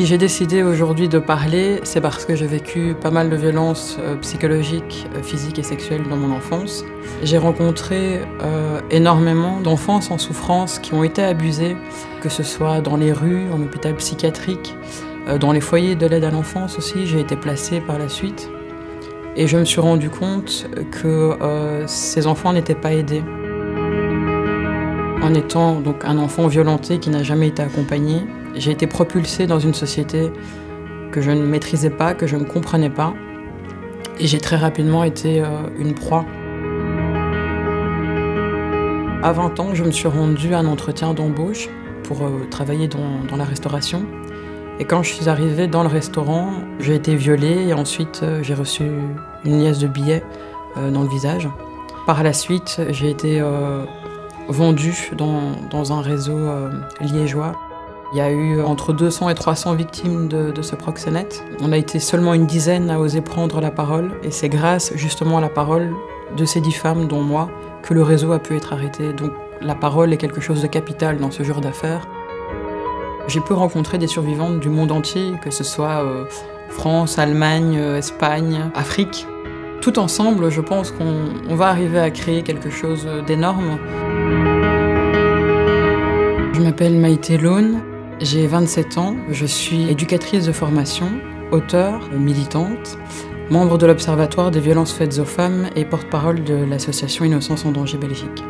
j'ai décidé aujourd'hui de parler, c'est parce que j'ai vécu pas mal de violences psychologiques, physiques et sexuelles dans mon enfance. J'ai rencontré énormément d'enfants en souffrance qui ont été abusés, que ce soit dans les rues, en hôpital psychiatrique, dans les foyers de l'aide à l'enfance aussi. J'ai été placée par la suite. Et je me suis rendu compte que ces enfants n'étaient pas aidés. En étant donc un enfant violenté qui n'a jamais été accompagné, j'ai été propulsée dans une société que je ne maîtrisais pas, que je ne comprenais pas. Et j'ai très rapidement été une proie. À 20 ans, je me suis rendue à un entretien d'embauche pour travailler dans la restauration. Et quand je suis arrivée dans le restaurant, j'ai été violée et ensuite j'ai reçu une liasse de billets dans le visage. Par la suite, j'ai été vendue dans un réseau liégeois. Il y a eu entre 200 et 300 victimes de ce proxénète. On a été seulement une dizaine à oser prendre la parole et c'est grâce justement à la parole de ces 10 femmes, dont moi, que le réseau a pu être arrêté. Donc la parole est quelque chose de capital dans ce genre d'affaires. J'ai pu rencontrer des survivantes du monde entier, que ce soit France, Allemagne, Espagne, Afrique. Tout ensemble, je pense qu'on va arriver à créer quelque chose d'énorme. Je m'appelle Maïté Lone, j'ai 27 ans, je suis éducatrice de formation, auteure, militante, membre de l'Observatoire des violences faites aux femmes et porte-parole de l'association Innocence en danger Belgique.